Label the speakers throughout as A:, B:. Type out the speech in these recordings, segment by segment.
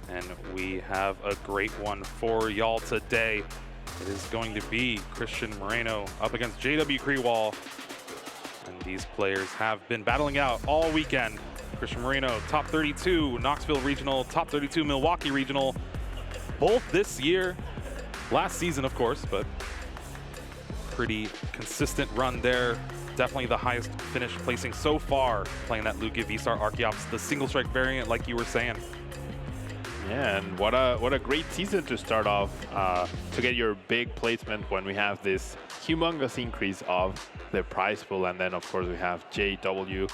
A: and we have a great one for y'all today. It is going to be Christian Moreno up against JW Kriewall, and these players have been battling out all weekend. Christian Moreno, top 32 Knoxville Regional, top 32 Milwaukee Regional, both this year, last season of course, but pretty consistent run there. Definitely the highest finish placing so far, playing that Lugia V-Star Archeops, the single strike variant like you were saying.
B: Yeah, and what a great season to start off, to get your big placement when we have this humongous increase of the prize pool. And then of course we have JW,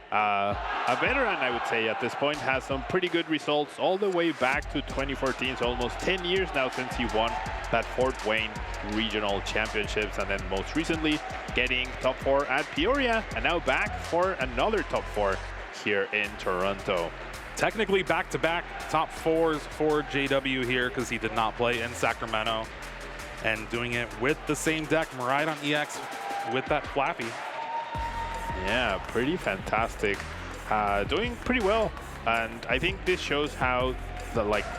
B: a veteran, I would say at this point, has some pretty good results all the way back to 2014, so almost 10 years now since he won that Fort Wayne Regional Championships, and then most recently getting top 4 at Peoria, and now back for another top 4 here in Toronto.
A: Technically back-to-back top 4s for JW here because he did not play in Sacramento, and doing it with the same deck, Moreno EX with that Flappy.
B: Yeah, pretty fantastic. Doing pretty well, and I think this shows how,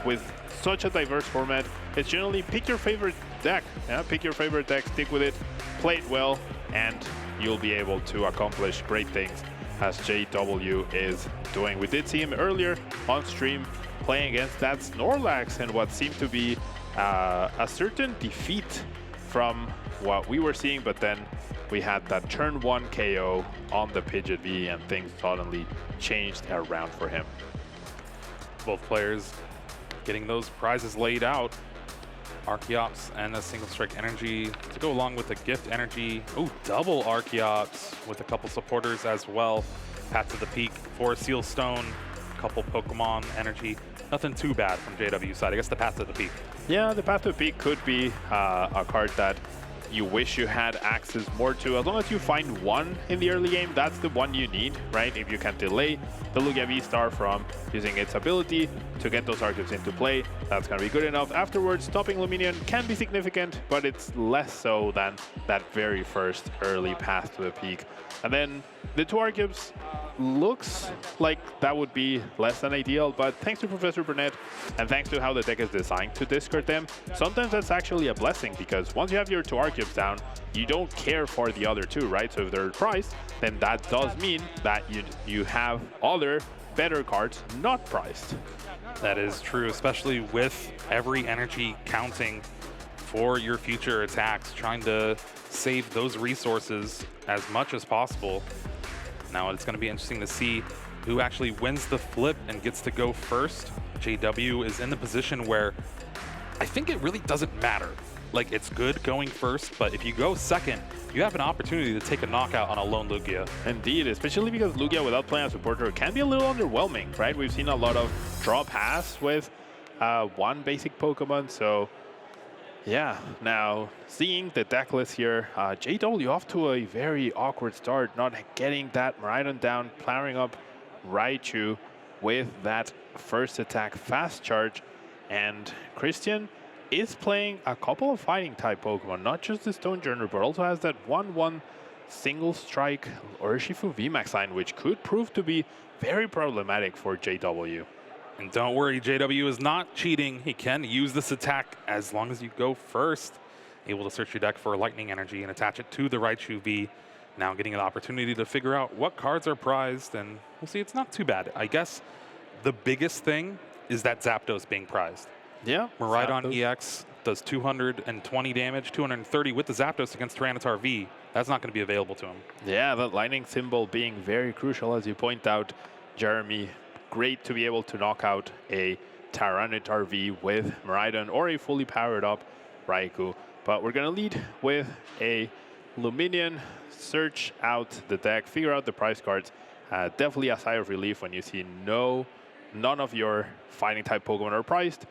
B: with such a diverse format, it's generally pick your favorite deck. Yeah, pick your favorite deck, stick with it, play it well, and you'll be able to accomplish great things, as JW is doing. We did see him earlier on stream playing against that Snorlax, and what seemed to be a certain defeat from what we were seeing, but then we had that turn 1 KO on the Pidgeot V, and things suddenly changed around for him.
A: Both players getting those prizes laid out. Archeops and a single strike energy to go along with the gift energy. Oh, double Archeops with a couple supporters as well. Path to the Peak for Seal Stone, a couple Pokemon energy. Nothing too bad from JW's side. I guess the Path to the Peak.
B: Yeah, the Path to the Peak could be a card that you wish you had access more to. As long as you find one in the early game, that's the one you need, right? If you can delay the Lugia V-Star from using its ability to get those Archeops into play, that's going to be good enough. Afterwards, stopping Luminion can be significant, but it's less so than that very first early Path to the Peak. And then the 2 Archeops looks like that would be less than ideal, but thanks to Professor Burnett and thanks to how the deck is designed to discard them, sometimes that's actually a blessing, because once you have your 2 Archeops down, you don't care for the other 2, right? So if they're priced, then that does mean that you have other better cards not priced.
A: That is true, especially with every energy counting for your future attacks, trying to save those resources as much as possible. Now it's going to be interesting to see who actually wins the flip and gets to go first. JW is in the position where I think it really doesn't matter. Like, it's good going first, but if you go second, you have an opportunity to take a knockout on a lone Lugia.
B: Indeed, especially because Lugia without playing a supporter can be a little underwhelming, right? We've seen a lot of draw pass with one basic Pokemon, so yeah. Now, seeing the deck list here, JW off to a very awkward start, not getting that Miraidon down, powering up Raichu with that first attack fast charge, and Christian is playing a couple of fighting type Pokemon, not just the Stonejourner, but also has that 1/1 single strike Urshifu VMAX line, which could prove to be very problematic for JW.
A: And don't worry, JW is not cheating. He can use this attack as long as you go first. Able to search your deck for lightning energy and attach it to the Raichu V. Now getting an opportunity to figure out what cards are prized, and we'll see, it's not too bad. I guess the biggest thing is that Zapdos being prized.
B: Yeah.
A: Miraidon EX does 220 damage, 230 with the Zapdos against Tyranitar V. That's not going to be available to him.
B: Yeah, that lightning symbol being very crucial, as you point out, Jeremy. Great to be able to knock out a Tyranitar V with Miraidon or a fully powered up Raikou. But we're going to lead with a Luminion, search out the deck, figure out the prize cards. Definitely a sigh of relief when you see none of your fighting type Pokemon are priced.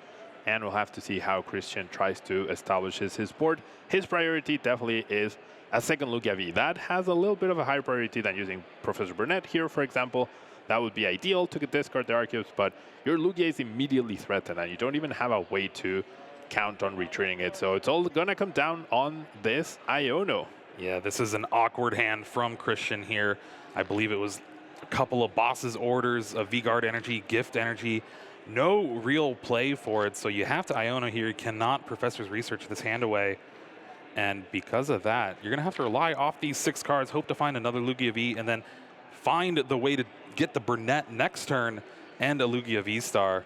B: And we'll have to see how Christian tries to establish his board. His priority definitely is a second Lugia V. That has a little bit of a higher priority than using Professor Burnett here, for example. That would be ideal to discard the Archeops, but your Lugia is immediately threatened, and you don't even have a way to count on retreating it. So it's all going to come down on this Iono.
A: Yeah, this is an awkward hand from Christian here. I believe it was a couple of boss's orders of V-Guard energy, gift energy, no real play for it, so you have to Iono here. You cannot Professor's Research this hand away. And because of that, you're going to have to rely off these 6 cards, hope to find another Lugia V, and then find the way to get the Burnett next turn and a Lugia V-Star.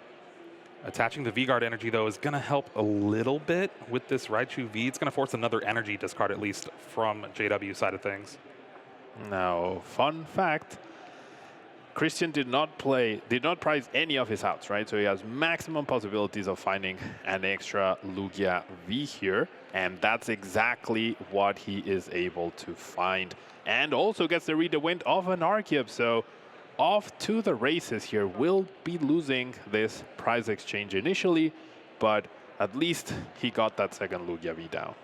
A: Attaching the V-Guard energy, though, is going to help a little bit with this Raichu V. It's going to force another energy discard, at least, from JW side of things.
B: Now, fun fact, Christian did not prize any of his outs, right? So he has maximum possibilities of finding an extra Lugia V here, and that's exactly what he is able to find. And also gets to read the wind of an Archeop, so off to the races here. Will be losing this prize exchange initially, but at least he got that second Lugia V down.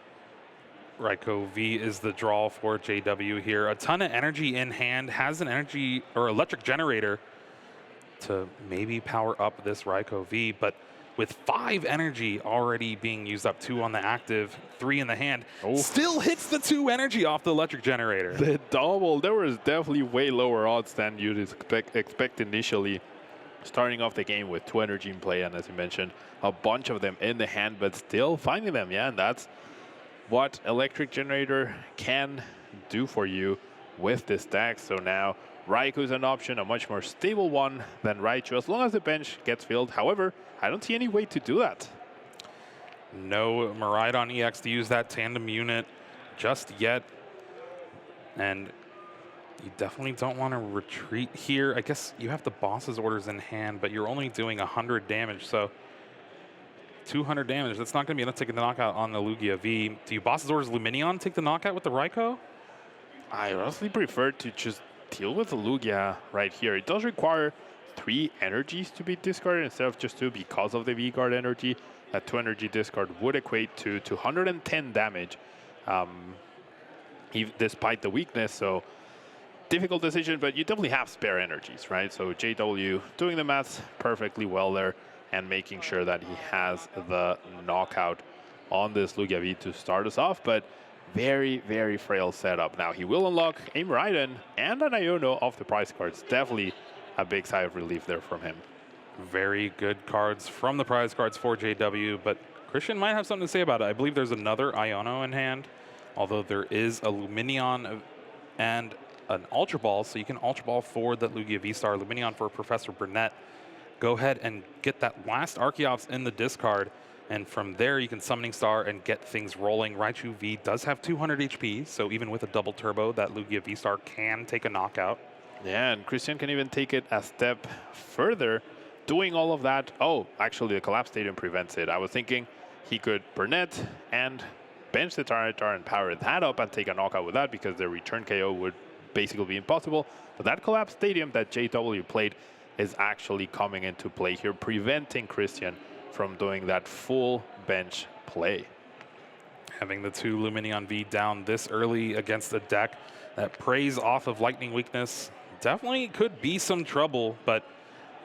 A: Raikou V is the draw for JW here. A ton of energy in hand, has an energy or electric generator to maybe power up this Raikou V, but with 5 energy already being used up, 2 on the active, 3 in the hand, still hits the 2 energy off the electric generator.
B: The double, there was definitely way lower odds than you'd expect initially. Starting off the game with 2 energy in play, and as you mentioned, a bunch of them in the hand, but still finding them, yeah, and that's what electric generator can do for you with this deck. So now Raikou is an option, a much more stable one than Raichu, as long as the bench gets filled. However, I don't see any way to do that.
A: No Miraidon EX to use that tandem unit just yet. And you definitely don't want to retreat here. I guess you have the boss's orders in hand, but you're only doing 100 damage, so 200 damage. That's not going to be enough to take the knockout on the Lugia V. Do you boss's orders Luminion take the knockout with the Raikou?
B: I honestly prefer to just deal with the Lugia right here. It does require 3 energies to be discarded instead of just 2 because of the V-Guard energy. That 2 energy discard would equate to 210 damage despite the weakness. So difficult decision, but you definitely have spare energies, right? So JW doing the maths perfectly well there and making sure that he has the knockout on this Lugia V to start us off. But very, very frail setup. Now he will unlock a Miraidon and an Iono off the prize cards. Definitely a big sigh of relief there from him.
A: Very good cards from the prize cards for JW, but Christian might have something to say about it. I believe there's another Iono in hand, although there is a Luminion and an Ultra Ball, so you can Ultra Ball for the Lugia V-Star, Luminion for Professor Burnett. Go ahead and get that last Archeops in the discard, and from there you can Summoning Star and get things rolling. Raichu V does have 200 HP, so even with a double turbo, that Lugia V-Star can take a knockout.
B: Yeah, and Christian can even take it a step further, doing all of that. Oh, actually the Collapse Stadium prevents it. I was thinking he could Burnett and bench the Tyranitar and power that up and take a knockout with that, because the return KO would basically be impossible. But that Collapse Stadium that JW played is actually coming into play here, preventing Christian from doing that full bench play.
A: Having the 2 Luminion V down this early against a deck that preys off of Lightning weakness definitely could be some trouble, but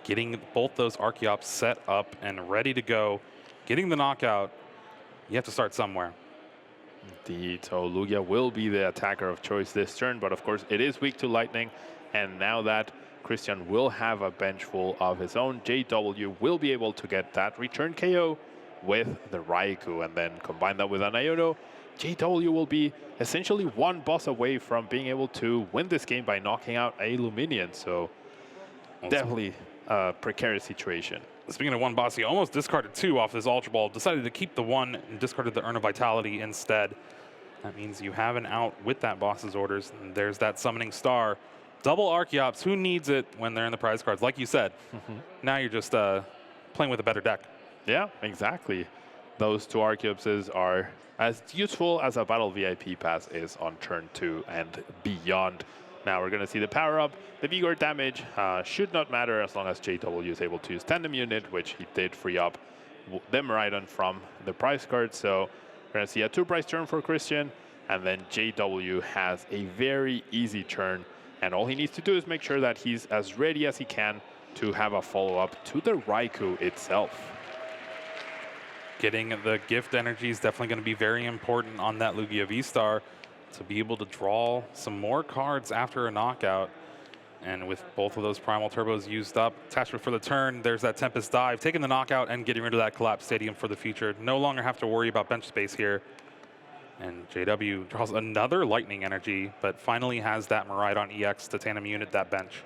A: getting both those Archeops set up and ready to go, getting the knockout, you have to start somewhere.
B: Indeed, so Lugia will be the attacker of choice this turn, but of course it is weak to Lightning, and now that Christian will have a bench full of his own, JW will be able to get that return KO with the Raikou, and then combine that with an Iono. JW will be essentially 1 boss away from being able to win this game by knocking out a Luminion, so definitely a precarious situation.
A: Speaking of 1 boss, he almost discarded 2 off his Ultra Ball, decided to keep the 1 and discarded the Urn of Vitality instead. That means you have an out with that boss's orders, and there's that Summoning Star. Double Archeops, who needs it when they're in the prize cards? Like you said, now you're just playing with a better deck.
B: Yeah, exactly. Those 2 Archeopses are as useful as a Battle VIP pass is on turn 2 and beyond. Now we're going to see the power up. The V-Guard damage should not matter as long as JW is able to use Tandem Unit, which he did free up the Miraidon from the prize card. So we're going to see a 2-prize turn for Christian, and then JW has a very easy turn. And all he needs to do is make sure that he's as ready as he can to have a follow-up to the Raikou itself.
A: Getting the gift energy is definitely going to be very important on that Lugia V-Star to be able to draw some more cards after a knockout. And with both of those Primal Turbos used up, attachment for the turn, there's that Tempest Dive, taking the knockout and getting rid of that Collapse Stadium for the future. No longer have to worry about bench space here. And JW draws another Lightning Energy, but finally has that Miraidon EX to tandem unit that bench.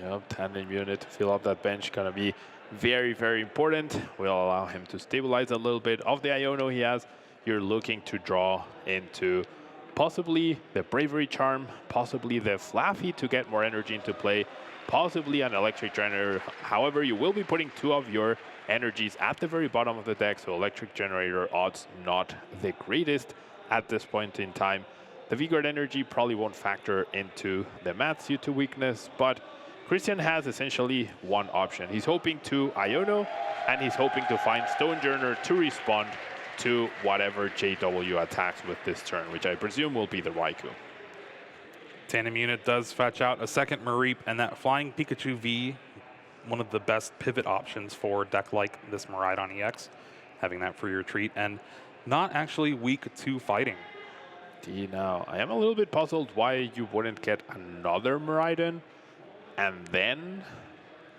B: Yep, tandem unit to fill up that bench, gonna be very, very important. Will allow him to stabilize a little bit of the Iono he has. You're looking to draw into possibly the Bravery Charm, possibly the Flaffy to get more energy into play, possibly an Electric Generator. However, you will be putting 2 of your energies at the very bottom of the deck, so Electric Generator odds not the greatest at this point in time. The V-Guard energy probably won't factor into the maths due to weakness, but Christian has essentially one option. He's hoping to Iono, and he's hoping to find Stonejourner to respond to whatever JW attacks with this turn, which I presume will be the Raikou.
A: Tandem unit does fetch out a second Mareep, and that Flying Pikachu V, one of the best pivot options for a deck like this Miraidon EX, having that free retreat, and not actually weak to fighting.
B: Now, I am a little bit puzzled why you wouldn't get another Miraidon and then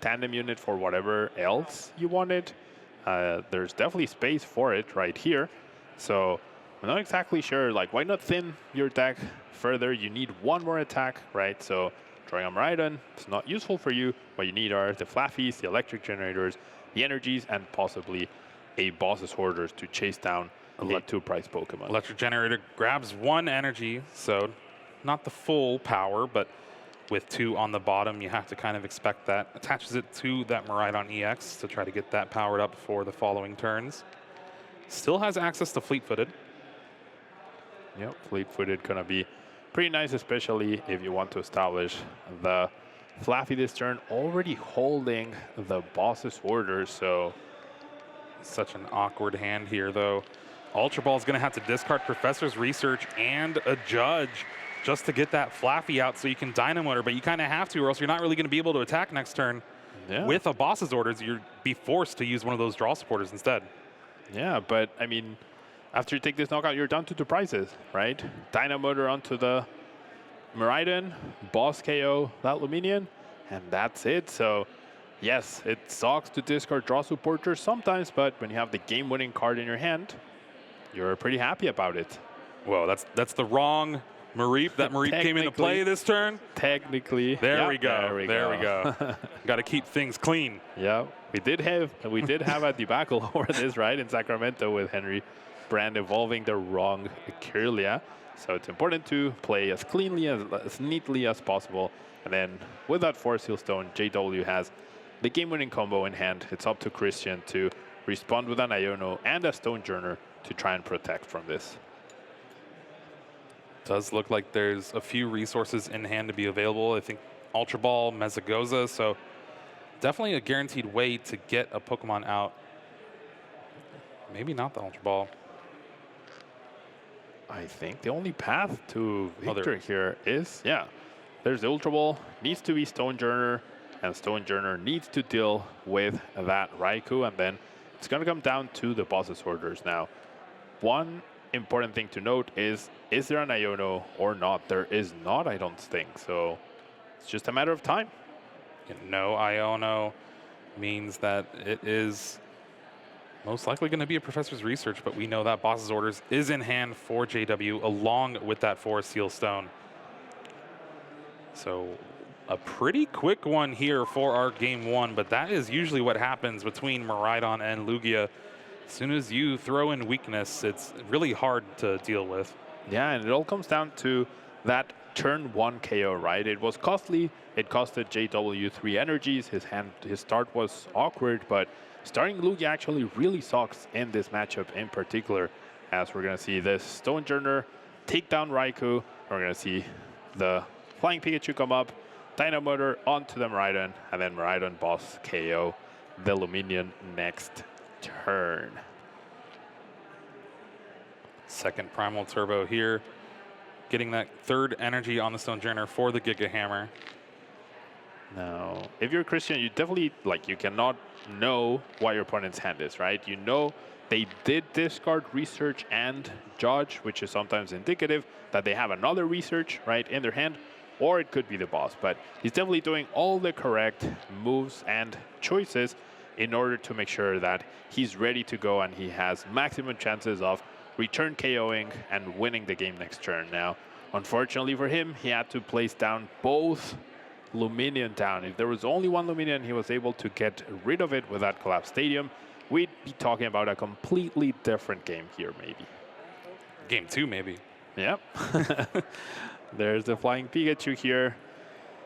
B: tandem unit for whatever else you wanted. There's definitely space for it right here. So I'm not exactly sure, like, why not thin your deck further? You need one more attack, right? So drawing a Miraidon, it's not useful for you. What you need are the Flaffies, the Electric Generators, the Energies, and possibly a Boss's Hoarders to chase down a 2-price Pokemon.
A: Electric Generator grabs 1 energy, so not the full power, but with 2 on the bottom, you have to kind of expect that. Attaches it to that Miraidon EX to try to get that powered up for the following turns. Still has access to Fleet-Footed.
B: Yep, Fleet-Footed gonna be pretty nice, especially if you want to establish the Flaffy this turn, already holding the Boss's Order, so
A: such an awkward hand here, though. Ultra Ball is going to have to discard Professor's Research and a Judge just to get that Flaffy out so you can Dynamo her, but you kind of have to, or else you're not really going to be able to attack next turn. Yeah. With a Boss's Orders, you'd be forced to use one of those draw supporters instead.
B: Yeah, but I mean, after you take this knockout, you're down to 2 prizes, right? Dynamo her onto the Miraidon, Boss KO that Luminion, and that's it. So yes, it sucks to discard draw supporters sometimes, but when you have the game-winning card in your hand, you're pretty happy about it.
A: Well, that's the wrong Mareep. That Mareep came into play this turn.
B: Technically.
A: There we go. There we go. Got to keep things clean.
B: Yeah, we did have a debacle over this, right, in Sacramento with Henry Brand evolving the wrong Kirlia. So it's important to play as cleanly, as neatly as possible. And then with that Force Seal Stone, JW has the game-winning combo in hand. It's up to Christian to respond with an Iono and a Stonejourner to try and protect from this.
A: Does look like there's a few resources in hand to be available. I think Ultra Ball, Mezagoza, so definitely a guaranteed way to get a Pokemon out. Maybe not the Ultra Ball.
B: I think the only path to victory here is, there's the Ultra Ball, needs to be Stonejourner, and Stonejourner needs to deal with that Raikou, and then it's going to come down to the Boss's Orders. Now, one important thing to note is there an Iono or not? There is not, I don't think. So it's just a matter of time.
A: No Iono means that it is most likely going to be a Professor's Research, but we know that Boss's Orders is in hand for JW along with that Forest Seal Stone. So a pretty quick one here for our game 1, but that is usually what happens between Miraidon and Lugia. As soon as you throw in weakness, it's really hard to deal with.
B: Yeah, and it all comes down to that turn 1 KO, right? It was costly. It costed JW 3 energies. His start was awkward, but starting Lugia actually really sucks in this matchup in particular, as we're going to see this Stonejourner take down Raikou. We're going to see the Flying Pikachu come up, Dynamo her onto the Miraidon, and then Miraidon Boss KO the Luminion next turn.
A: Second Primal Turbo here, getting that 3rd energy on the Stonejourner for the Giga Hammer.
B: Now, if you're Christian, you definitely, you cannot know what your opponent's hand is, right? You know they did discard Research and Judge, which is sometimes indicative that they have another Research, right, in their hand, or it could be the boss. But he's definitely doing all the correct moves and choices in order to make sure that he's ready to go and he has maximum chances of return KOing and winning the game next turn. Now, unfortunately for him, he had to place down both Luminion down. If there was only one Luminion, he was able to get rid of it with that collapsed stadium. We'd be talking about a completely different game here, maybe.
A: Game 2, maybe.
B: Yep. There's the Flying Pikachu here.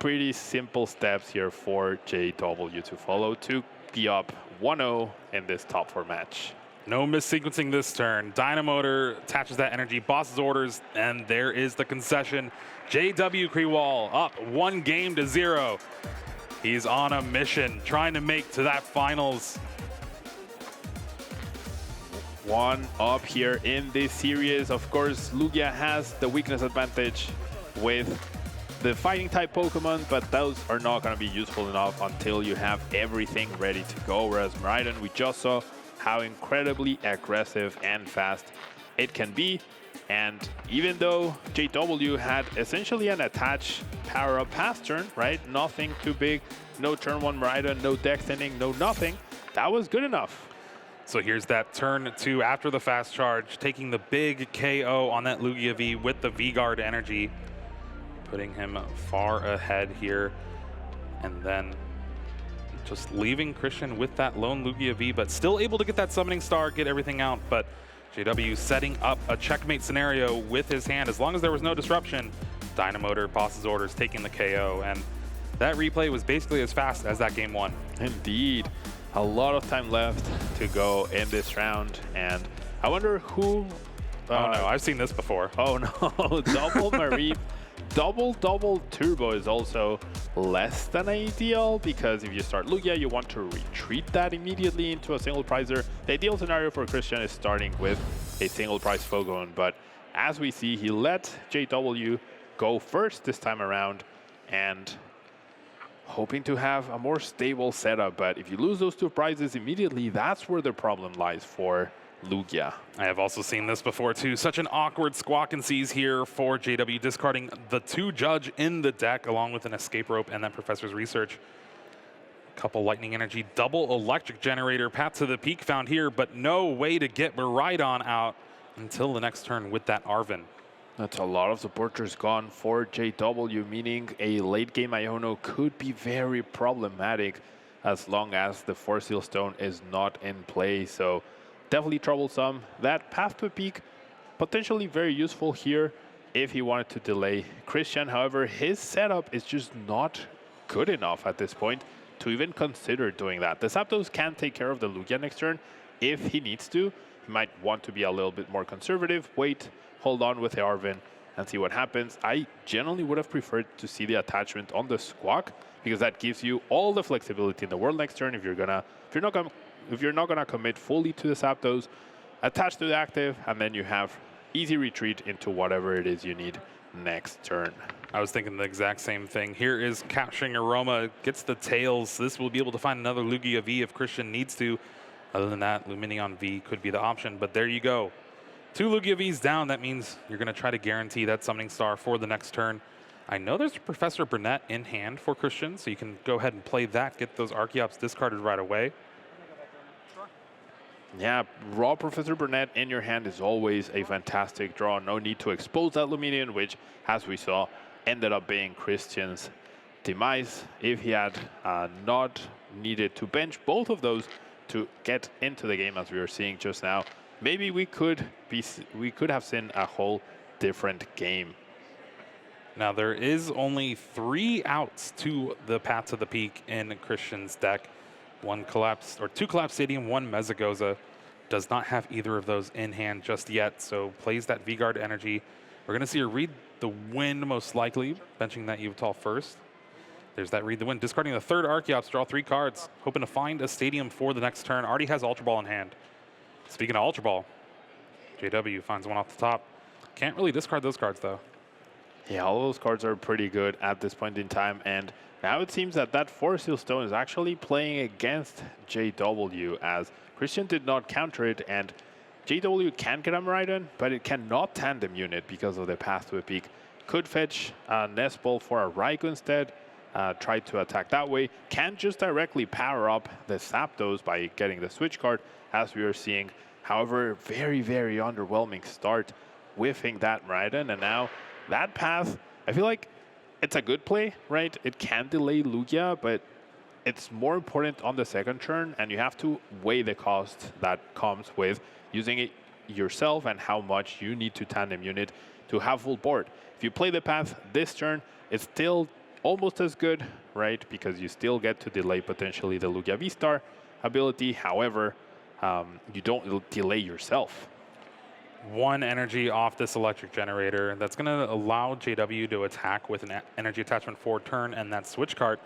B: Pretty simple steps here for JW to follow to be up 1-0 in this top 4 match.
A: No missequencing this turn. Dynamotor attaches that energy, boss's orders, and there is the concession. JW Kriewall up 1-0. He's on a mission, trying to make to that finals.
B: One up here in this series. Of course, Lugia has the weakness advantage with the fighting type Pokemon, but those are not going to be useful enough until you have everything ready to go. Whereas Miraidon, we just saw how incredibly aggressive and fast it can be. And even though JW had essentially an attached power-up past turn, right? Nothing too big, no turn 1 Miraidon, no deck thinning, no nothing. That was good enough.
A: So here's that turn 2 after the fast charge, taking the big KO on that Lugia V with the V-Guard energy, putting him far ahead here. And then just leaving Christian with that lone Lugia V, but still able to get that summoning star, get everything out. But JW setting up a checkmate scenario with his hand. As long as there was no disruption, Dynamotor, boss's orders, taking the KO. And that replay was basically as fast as that game 1.
B: Indeed. A lot of time left to go in this round. And I wonder who...
A: oh no, I've seen this before.
B: Oh no, double Mareep. Double turbo is also less than ideal, because if you start Lugia, you want to retreat that immediately into a single prizer. The ideal scenario for Christian is starting with a single prize Fogon, but as we see, he let JW go first this time around and hoping to have a more stable setup. But if you lose those 2 prizes immediately, that's where the problem lies for Lugia.
A: I have also seen this before too. Such an awkward squawk and seize here for JW, discarding the 2 Judge in the deck along with an escape rope and that Professor's Research. Couple lightning energy, double electric generator, path to the peak found here, but no way to get Miraidon out until the next turn with that Arven.
B: That's a lot of supporters gone for JW, meaning a late game Iono could be very problematic as long as the Force Seal Stone is not in play. So definitely troublesome. That path to a peak, potentially very useful here if he wanted to delay Christian. However, his setup is just not good enough at this point to even consider doing that. The Zapdos can take care of the Lugia next turn if he needs to. He might want to be a little bit more conservative, wait, hold on with the Arven and see what happens. I generally would have preferred to see the attachment on the Squawk, because that gives you all the flexibility in the world next turn. If you're not gonna commit fully to the Zapdos, attach to the active, and then you have easy retreat into whatever it is you need next turn.
A: I was thinking the exact same thing. Here is Capturing Aroma, gets the tails. This will be able to find another Lugia V if Christian needs to. Other than that, Luminion V could be the option, but there you go. 2 Lugia Vs down. That means you're going to try to guarantee that Summoning Star for the next turn. I know there's Professor Burnett in hand for Christian, so you can go ahead and play that, get those Archeops discarded right away.
B: Yeah, raw Professor Burnett in your hand is always a fantastic draw. No need to expose that Luminion, which, as we saw, ended up being Christian's demise. If he had not needed to bench both of those to get into the game, as we were seeing just now, maybe we could have seen a whole different game.
A: Now there is only 3 outs to the path to the peak in Christian's deck. 2 Collapse Stadium, 1 Mezagoza. Does not have either of those in hand just yet, so plays that V-Guard energy. We're going to see her read the Wind most likely, benching that Yveltal first. There's that read the Wind, discarding the 3rd Archeops, draw 3 cards, hoping to find a Stadium for the next turn. Already has Ultra Ball in hand. Speaking of Ultra Ball, JW finds one off the top. Can't really discard those cards though.
B: Yeah, all those cards are pretty good at this point in time, and now it seems that that Force Seal Stone is actually playing against JW, as Christian did not counter it, and JW can get a Miraidon, but it cannot tandem unit because of the path to a peak. Could fetch a Nest Ball for a Raikou instead. Try to attack that way. Can't just directly power up the Zapdos by getting the switch card, as we are seeing. However, very, very underwhelming start, whiffing that Miraidon. And now that path, I feel like it's a good play, right? It can delay Lugia, but it's more important on the second turn, and you have to weigh the cost that comes with using it yourself and how much you need to tandem unit to have full board. If you play the path this turn, it's still almost as good, right? Because you still get to delay potentially the Lugia V-Star ability. However, you don't delay yourself.
A: One energy off this electric generator. That's going to allow JW to attack with an energy attachment for turn and that switch card.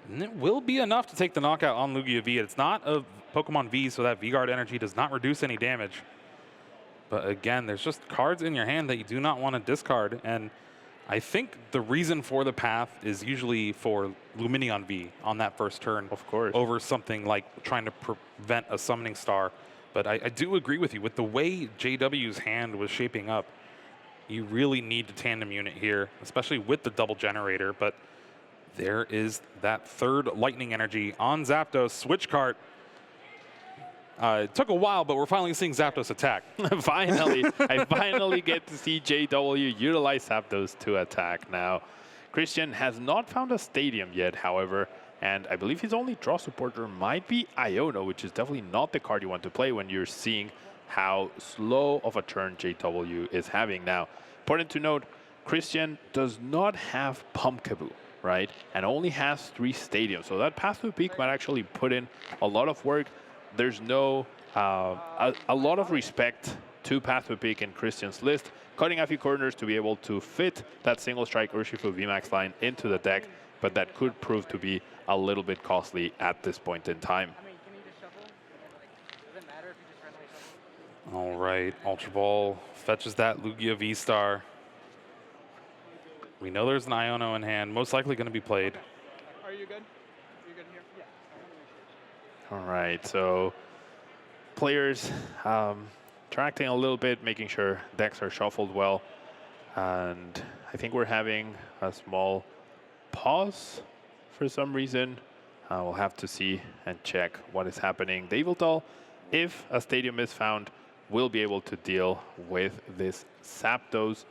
A: And it will be enough to take the knockout on Lugia V. It's not a Pokemon V, so that V-Guard energy does not reduce any damage. But again, there's just cards in your hand that you do not want to discard. And I think the reason for the path is usually for Lumineon V on that first turn.
B: Of course.
A: Over something like trying to prevent a Summoning Star. But I do agree with you. With the way JW's hand was shaping up, you really need to tandem unit here, especially with the double generator. But there is that third lightning energy on Zapdos. Switch cart. It took a while, but we're finally seeing Zapdos attack.
B: Finally, I finally get to see JW utilize Zapdos to attack now. Christian has not found a stadium yet, however, and I believe his only draw supporter might be Iono, which is definitely not the card you want to play when you're seeing how slow of a turn JW is having now. Important to note, Christian does not have Pumpkaboo, right? And only has 3 stadiums. So that path to peak might actually put in a lot of work. There's no, a lot of respect to path to peak in Christian's list, cutting a few corners to be able to fit that single strike Urshifu VMAX line into the deck, but that could prove to be a little bit costly at this point in time.
A: All right, Ultra Ball fetches that Lugia V-Star. We know there's an Iono in hand, most likely going to be played.
C: Are you good? Are you good here? Yeah.
B: All right, so players interacting a little bit, making sure decks are shuffled well. And I think we're having a small pause for some reason. We'll have to see and check what is happening. The Yveltal, if a stadium is found, will be able to deal with this Zapdos.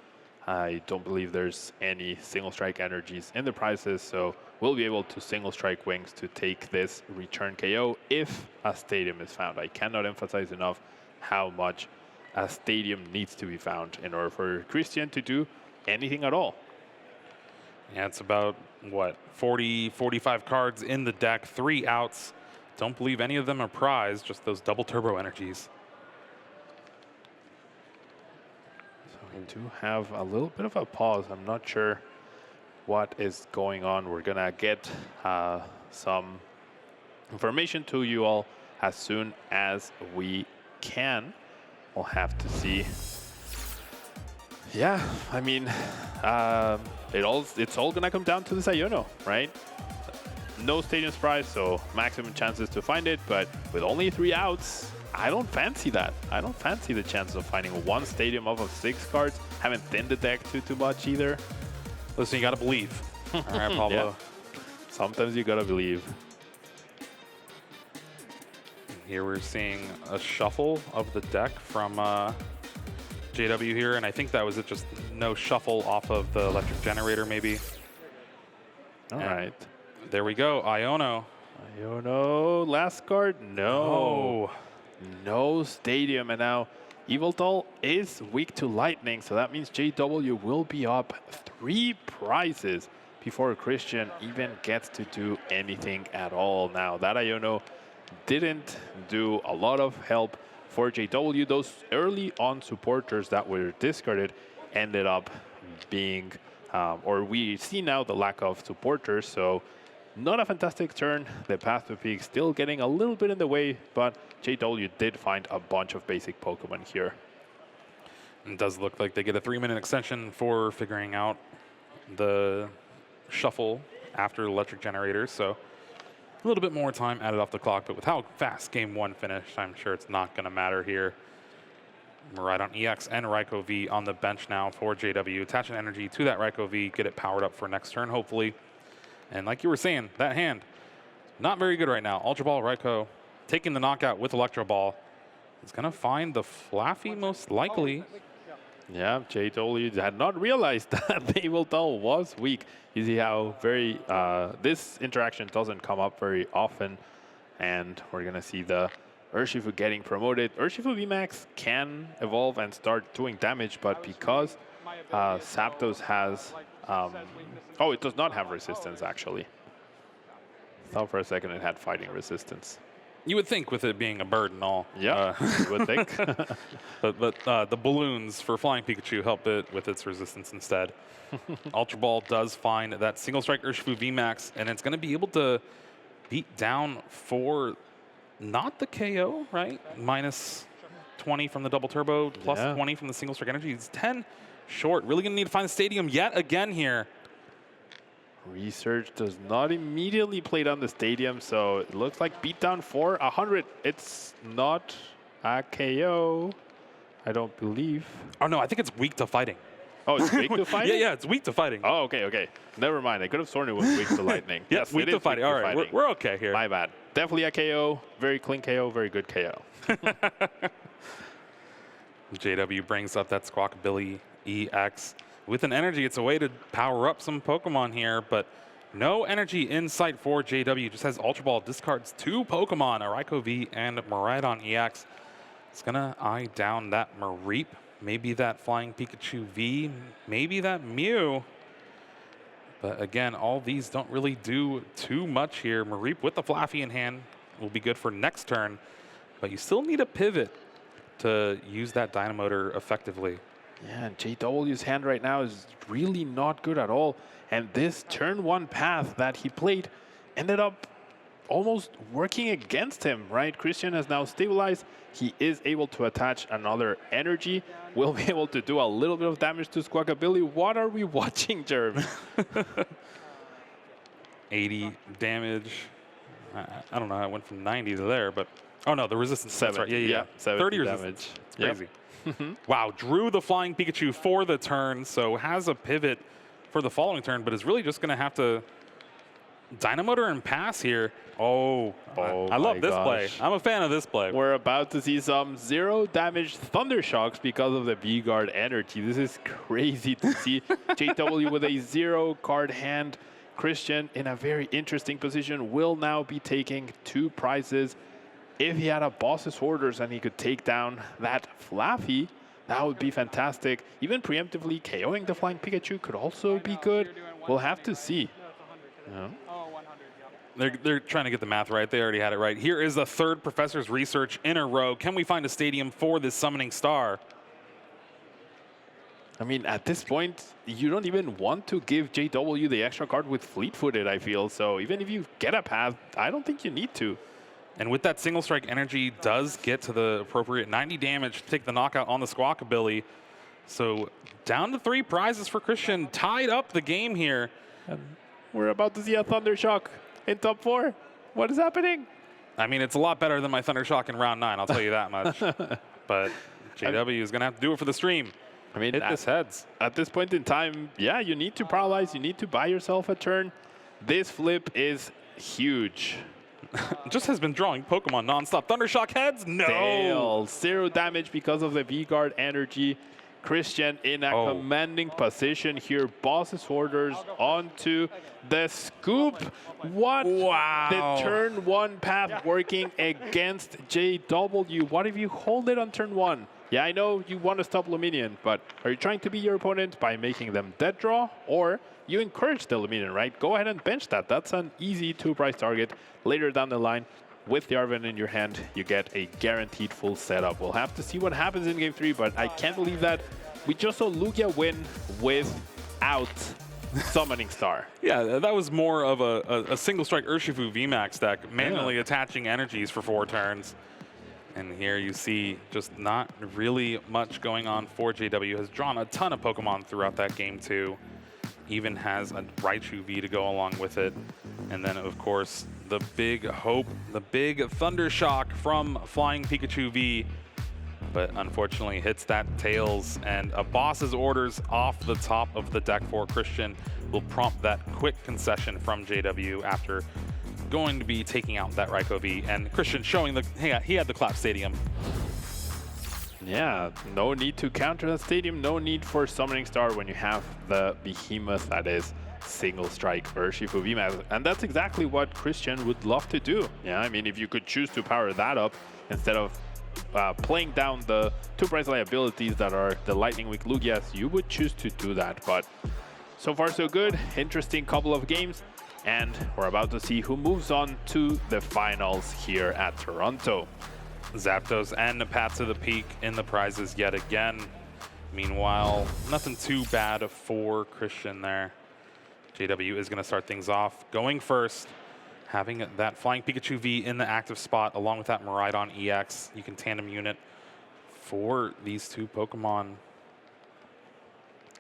B: I don't believe there's any single strike energies in the prizes, so we'll be able to single strike Wings to take this return KO if a stadium is found. I cannot emphasize enough how much a stadium needs to be found in order for Christian to do anything at all.
A: Yeah, it's about, what, 40, 45 cards in the deck, 3 outs. Don't believe any of them are prized, just those double turbo energies.
B: So we do have a little bit of a pause. I'm not sure what is going on. We're gonna get some information to you all as soon as we can. We'll have to see. Yeah, I mean, it's all gonna come down to this Iono, right? No stadium's prize, so maximum chances to find it, but with only 3 outs, I don't fancy that. I don't fancy the chances of finding 1 stadium off of 6 cards. Haven't thinned the deck too much either.
A: Listen, you gotta believe. All right, Pablo.
B: Yeah. Sometimes you gotta believe.
A: Here we're seeing a shuffle of the deck from JW here, and I think that was it, just no shuffle off of the electric generator maybe.
B: All right.
A: There we go, Iono.
B: Iono, last card, no. No stadium, and now Yveltal is weak to lightning, so that means JW will be up 3 prizes before Christian even gets to do anything at all. Now, that Iono didn't do a lot of help for JW. Those early on supporters that were discarded ended up being, or we see now the lack of supporters, so not a fantastic turn. The path to peak still getting a little bit in the way, but JW did find a bunch of basic Pokemon here.
A: It does look like they get a 3-minute extension for figuring out the shuffle after electric generators, so a little bit more time added off the clock, but with how fast game 1 finished, I'm sure it's not going to matter here. Miraidon EX and Raikou V on the bench now for JW. Attach an energy to that Raikou V, get it powered up for next turn, hopefully. And like you were saying, that hand, not very good right now. Ultra Ball, Raikou, taking the knockout with Electro Ball. He's going to find the Flaffy most likely.
B: Yeah, JW had not realized that the Yveltal was weak. You see how very, this interaction doesn't come up very often. And we're going to see the Urshifu getting promoted. Urshifu VMAX can evolve and start doing damage, but because Zapdos has... oh, it does not have resistance, actually. Thought for a second it had fighting resistance.
A: You would think with it being a bird and all.
B: Yeah, you would think.
A: but the balloons for Flying Pikachu help it with its resistance instead. Ultra Ball does find that single strike Urshifu VMAX, and it's going to be able to beat down for not the KO, right? Minus 20 from the double turbo, plus 20 from the single strike energy. It's 10 short. Really going to need to find the stadium yet again here.
B: Research does not immediately play down the stadium, so it looks like beatdown for 100. It's not a KO, I don't believe.
A: Oh, no, I think it's weak to fighting.
B: Oh, it's weak to fighting?
A: Yeah, it's weak to fighting.
B: Oh, okay. Never mind. I could have sworn it was weak to lightning.
A: Yes, weak to fighting. All right, we're okay here.
B: My bad. Definitely a KO. Very clean KO. Very good KO.
A: JW brings up that Squawkabilly EX. With an energy, it's a way to power up some Pokemon here, but no energy in sight for JW. Just has Ultra Ball, discards 2 Pokemon, a Raikou V and Miraidon EX. It's going to eye down that Mareep, maybe that Flying Pikachu V, maybe that Mew. But again, all these don't really do too much here. Mareep with the Flaffy in hand will be good for next turn, but you still need a pivot to use that Dynamotor effectively.
B: Yeah, and JW's hand right now is really not good at all. And this turn 1 path that he played ended up almost working against him, right? Christian has now stabilized. He is able to attach another energy. Will be able to do a little bit of damage to Squawkabilly. What are we watching, Jeremy?
A: 80 damage. I don't know how it went from 90 to there, but... Oh, no, the resistance.
B: 7.
A: Right. Yeah. 30
B: damage.
A: Resistance. It's crazy. Wow, drew the Flying Pikachu for the turn, so has a pivot for the following turn, but is really just going to have to Dynamotor and pass here. Oh I love this play. I'm a fan of this play.
B: We're about to see some 0 damage Thunder Shocks because of the V-Guard energy. This is crazy to see. JW with a 0 card hand. Christian in a very interesting position will now be taking 2 prizes. If he had a boss's orders and he could take down that Flaffy, that would be fantastic. Even preemptively KOing the Flying Pikachu could also be good. We'll have to see.
C: Oh, 100,
A: They're trying to get the math right. They already had it right. Here is the 3rd Professor's Research in a row. Can we find a stadium for this Summoning Star?
B: I mean, at this point, you don't even want to give JW the extra card with Fleet-Footed, I feel. So even if you get a path, I don't think you need to.
A: And with that single strike energy, does get to the appropriate 90 damage to take the knockout on the Squawkabilly. So down to 3 prizes for Christian, tied up the game here.
B: And we're about to see a Thunder Shock in top 4. What is happening?
A: I mean, it's a lot better than my Thunder Shock in round 9, I'll tell you that much. But JW is going to have to do it for the stream.
B: I mean,
A: hit this heads.
B: At this point in time, yeah, you need to paralyze. You need to buy yourself a turn. This flip is huge.
A: Just has been drawing Pokemon nonstop. Thundershock heads? No.
B: Fail. 0 damage because of the V-Guard energy. Christian in a commanding position here. Boss's orders onto the scoop. What?
A: Wow.
B: The turn 1 path working against JW. What if you hold it on turn 1? Yeah, I know you want to stop Luminion, but are you trying to beat your opponent by making them dead draw? Or you encourage the Luminion, right? Go ahead and bench that. That's an easy 2-prize target. Later down the line, with the Arven in your hand, you get a guaranteed full setup. We'll have to see what happens in Game 3, but I can't believe that we just saw Lugia win without Summoning Star.
A: Yeah, that was more of a single strike Urshifu VMAX deck, manually attaching energies for 4 turns. And here you see just not really much going on for JW. Has drawn a ton of Pokemon throughout that game too. Even has a Raichu V to go along with it. And then, of course, the big hope, the big Thunder Shock from Flying Pikachu V. but unfortunately hits that tails, and a boss's orders off the top of the deck for Christian will prompt that quick concession from JW after going to be taking out that Raikou V, and Christian showing he had the Clap Stadium.
B: Yeah, no need to counter the stadium, no need for Summoning Star when you have the behemoth that is single strike Urshifu VMAX. And that's exactly what Christian would love to do. Yeah, I mean, if you could choose to power that up instead of playing down the two price liabilities that are the Lightning Weak Lugias, you would choose to do that. But so far so good, interesting couple of games, and we're about to see who moves on to the finals here at Toronto.
A: Zapdos and Path to the Peak in the prizes yet again. Meanwhile, nothing too bad for Christian there. JW is going to start things off, going first, having that Flying Pikachu V in the active spot, along with that Miraidon EX. You can tandem unit for these two Pokemon.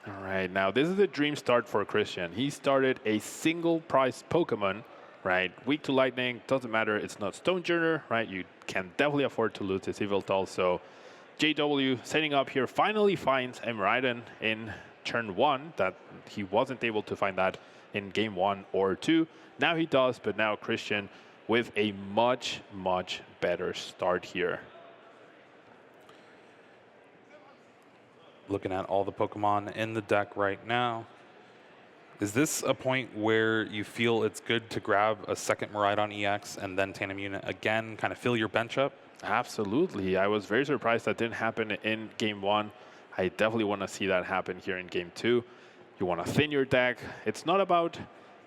B: All right, now this is a dream start for Christian. He started a single prize Pokemon, right? Weak to Lightning, doesn't matter, it's not Stonejourner, right? You can definitely afford to lose this Yveltal, so JW setting up here finally finds a Miraidon in turn 1 that he wasn't able to find that in game 1 or 2. Now he does, but now Christian with a much, much better start here.
A: Looking at all the Pokemon in the deck right now, is this a point where you feel it's good to grab a second Miraidon EX and then tandem unit again, kind of fill your bench up?
B: Absolutely. I was very surprised that didn't happen in game 1. I definitely want to see that happen here in game 2. You want to thin your deck. It's not about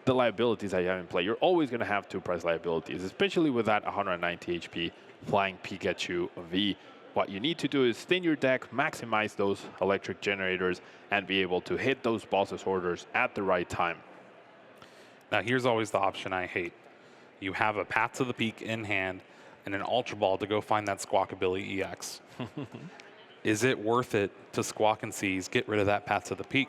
B: the liabilities that you have in play. You're always going to have two price liabilities, especially with that 190 HP Flying Pikachu V. What you need to do is thin your deck, maximize those electric generators, and be able to hit those boss's orders at the right time.
A: Now here's always the option I hate. You have a Path to the Peak in hand and an Ultra Ball to go find that Squawkabilly EX. Is it worth it to Squawk and Seize, get rid of that Path to the Peak,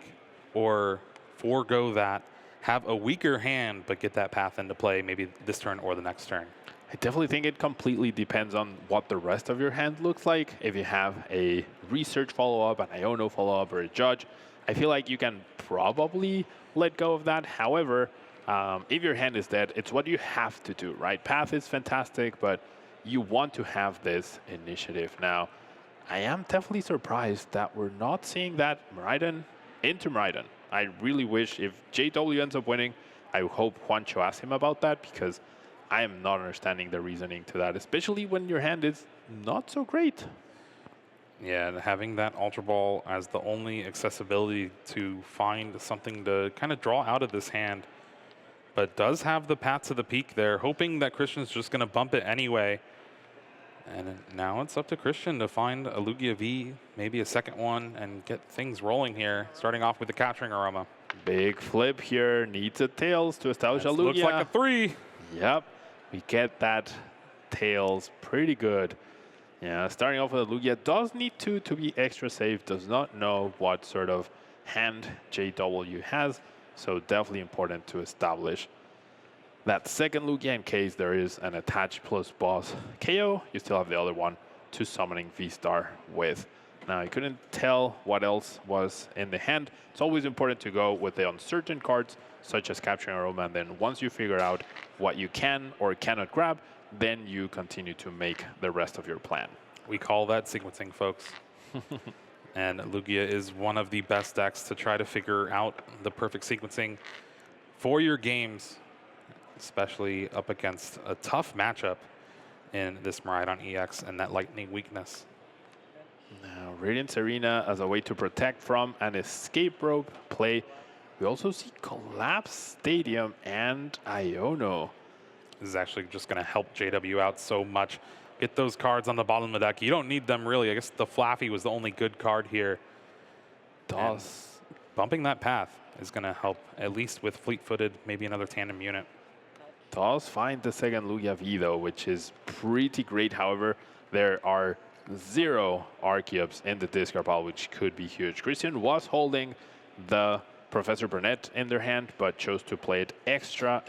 A: or forego that, have a weaker hand, but get that path into play maybe this turn or the next turn?
B: I definitely think it completely depends on what the rest of your hand looks like. If you have a Research follow-up, an Iono follow-up, or a Judge, I feel like you can probably let go of that. However, if your hand is dead, it's what you have to do, right? Path is fantastic, but you want to have this initiative. Now, I am definitely surprised that we're not seeing that Miraidon into Miraidon. I really wish if JW ends up winning, I hope Juancho asks him about that, because I am not understanding the reasoning to that, especially when your hand is not so great.
A: Yeah, and having that Ultra Ball as the only accessibility to find something to kind of draw out of this hand, but does have the Path to the Peak there, hoping that Christian's just going to bump it anyway. And now it's up to Christian to find a Lugia V, maybe a second one, and get things rolling here, starting off with the Capturing Aroma.
B: Big flip here, needs a Tails to establish a Lugia.
A: Looks like a 3.
B: Yep, we get that Tails pretty good. Yeah, starting off with a Lugia does need to be extra safe, does not know what sort of hand JW has, so definitely important to establish that second Lugia in case there is an attach plus boss KO. You still have the other one to summoning V-Star with. Now, I couldn't tell what else was in the hand. It's always important to go with the uncertain cards, such as Capturing Aroma, and then once you figure out what you can or cannot grab, then you continue to make the rest of your plan.
A: We call that sequencing, folks. And Lugia is one of the best decks to try to figure out the perfect sequencing for your games, especially up against a tough matchup in this Miraidon EX and that Lightning weakness.
B: Now, Radiance Arena as a way to protect from an escape rope play. We also see Collapse Stadium and Iono.
A: This is actually just going to help JW out so much. Get those cards on the bottom of the deck. You don't need them, really. I guess the Flaffy was the only good card here. Bumping that path is going to help, at least with fleet-footed, maybe another tandem unit.
B: Does find the second Lugia V, though, which is pretty great. However, there are 0 Archeops in the discard pile, which could be huge. Christian was holding the Professor Burnett in their hand, but chose to play it extra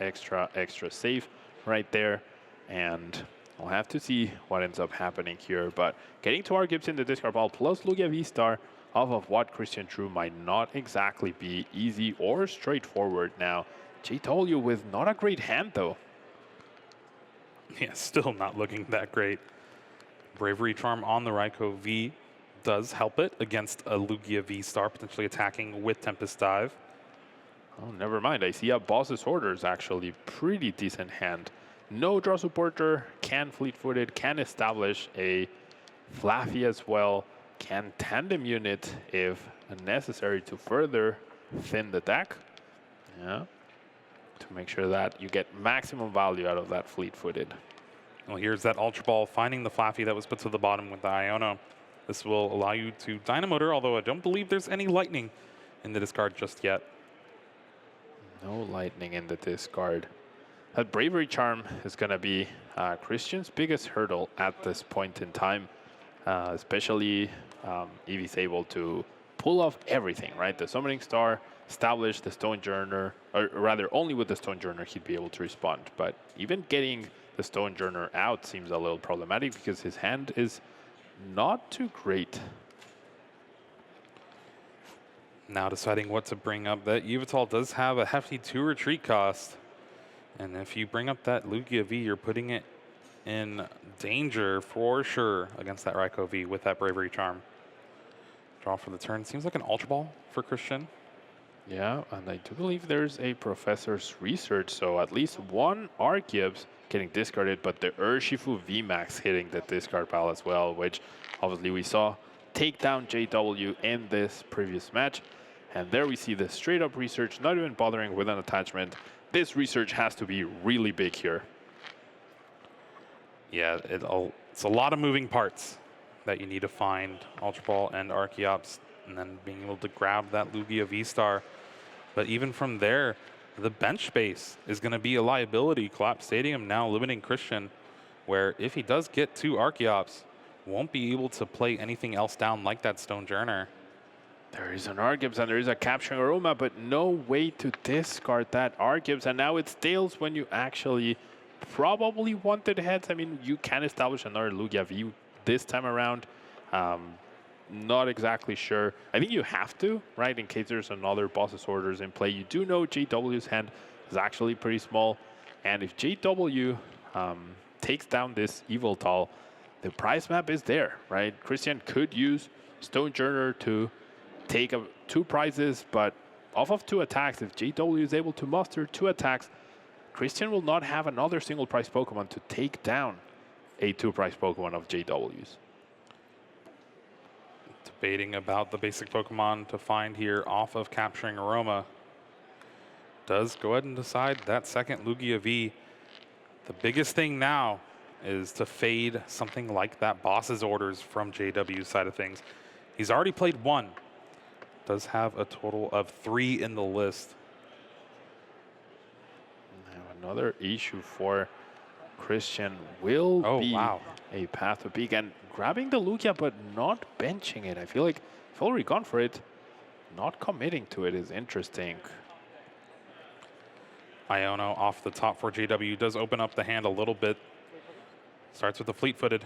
B: safe right there. And We'll have to see what ends up happening here. But getting to our Gibbs in the discard pile plus Lugia V-Star off of what Christian drew might not exactly be easy or straightforward. Now, JW with not a great hand, though.
A: Yeah, still not looking that great. Bravery Charm on the Raikou V does help it against a Lugia V-Star, potentially attacking with Tempest Dive.
B: Oh, never mind. I see a Boss's Order is actually pretty decent hand. No draw supporter, can fleet-footed, can establish a Fluffy as well, can tandem unit if necessary to further thin the deck. Yeah, to make sure that you get maximum value out of that fleet-footed.
A: Well, here's that Ultra Ball finding the Fluffy that was put to the bottom with the Iono. This will allow you to Dynamotor, although I don't believe there's any Lightning in the discard just yet.
B: No Lightning in the discard. That Bravery Charm is going to be Christian's biggest hurdle at this point in time, especially if he's able to pull off everything, right? The Summoning Star, establish the Stonejourner, or rather only with the Stonejourner he'd be able to respond. But even getting the Stonejourner out seems a little problematic because his hand is not too great.
A: Now deciding what to bring up. That Yveltal does have a hefty 2 retreat cost. And if you bring up that Lugia V, you're putting it in danger for sure against that Raikou V with that Bravery Charm. Draw for the turn. Seems like an Ultra Ball for Christian.
B: Yeah, and I do believe there's a Professor's Research, so at least one Arceus getting discarded, but the Urshifu VMAX hitting the discard pile as well, which obviously we saw take down JW in this previous match. And there we see the straight up Research, not even bothering with an attachment. This Research has to be really big here.
A: Yeah, it's a lot of moving parts that you need to find Ultra Ball and Archeops, and then being able to grab that Lugia V-Star. But even from there, the bench space is going to be a liability. Collapse Stadium now limiting Christian, where if he does get 2 Archeops, won't be able to play anything else down like that Stonejourner.
B: There is an Arceus and there is a Capturing Aroma, but no way to discard that Arceus. And now it's tails when you actually probably wanted heads. I mean, you can establish another Lugia V this time around. Not exactly sure. I think you have to, right, in case there's another Boss's Orders in play. You do know JW's hand is actually pretty small. And if JW takes down this Yveltal, the prize map is there, right? Christian could use Stonejourner to take 2 prizes, but off of 2 attacks, if JW is able to muster 2 attacks, Christian will not have another single prize Pokemon to take down a 2 prize Pokemon of JW's.
A: Debating about the basic Pokemon to find here off of Capturing Aroma. Does go ahead and decide that second Lugia V. The biggest thing now is to fade something like that Boss's Orders from JW's side of things. He's already played 1. Does have a total of 3 in the list.
B: Now another issue for Christian will be a Path to Peak, and grabbing the Lugia but not benching it. I feel like if already gone for it, not committing to it is interesting.
A: Iono off the top for JW does open up the hand a little bit. Starts with the fleet-footed.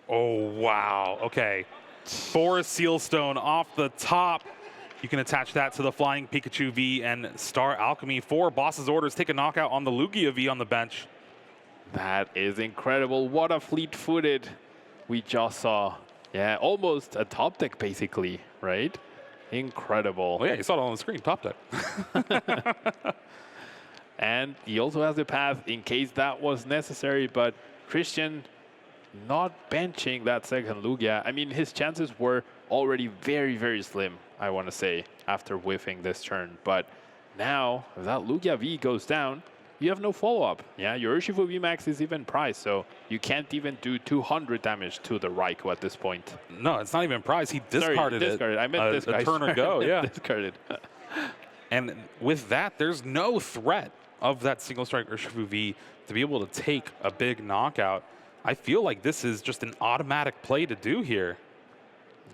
A: Oh, wow. Okay. Forest Sealstone off the top. You can attach that to the Flying Pikachu V and Star Alchemy. 4 Boss's Orders take a knockout on the Lugia V on the bench.
B: That is incredible. What a fleet-footed we just saw. Yeah, almost a top deck basically, right? Incredible.
A: Oh yeah, you saw it on the screen, top deck.
B: And he also has the path in case that was necessary, but Christian not benching that second Lugia. I mean, his chances were already very, very slim, I want to say, after whiffing this turn. But now, if that Lugia V goes down, you have no follow-up. Yeah, your Urshifu VMAX is even priced, so you can't even do 200 damage to the Raikou at this point.
A: No, it's not even priced. He discarded it.
B: I meant this
A: a turn ago, yeah.
B: Discarded.
A: And with that, there's no threat of that single strike Urshifu V to be able to take a big knockout. I feel like this is just an automatic play to do here.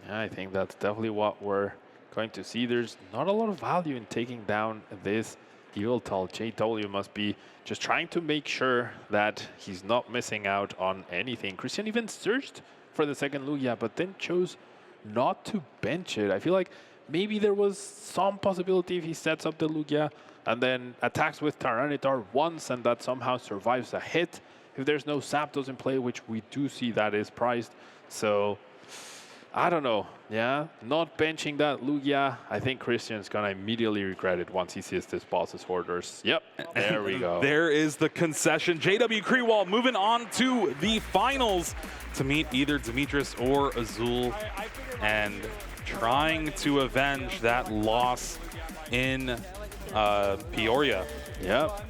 B: Yeah, I think that's definitely what we're going to see. There's not a lot of value in taking down this You'll tell JW must be just trying to make sure that he's not missing out on anything. Christian even searched for the second Lugia, but then chose not to bench it. I feel like maybe there was some possibility if he sets up the Lugia and then attacks with Tyranitar once and that somehow survives a hit. If there's no Zapdos in play, which we do see that is priced. So I don't know. Yeah, not benching that Lugia. I think Christian's gonna immediately regret it once he sees this boss's orders. Yep, there we go.
A: There is the concession. JW Kriewall moving on to the finals to meet either Demetrius or Azul and trying to avenge that loss in Peoria.
B: Yep,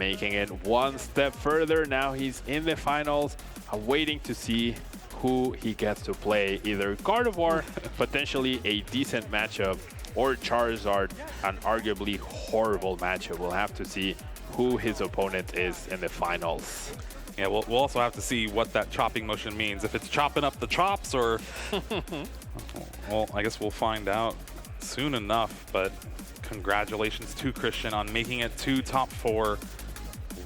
B: making it one step further. Now he's in the finals, waiting to see who he gets to play, either Gardevoir, potentially a decent matchup, or Charizard, an arguably horrible matchup. We'll have to see who his opponent is in the finals.
A: Yeah, we'll also have to see what that chopping motion means. If it's chopping up the chops or... well, I guess we'll find out soon enough, but congratulations to Christian on making it to top 4.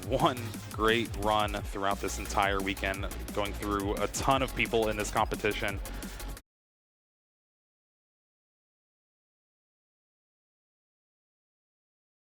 A: One great run throughout this entire weekend, going through a ton of people in this competition.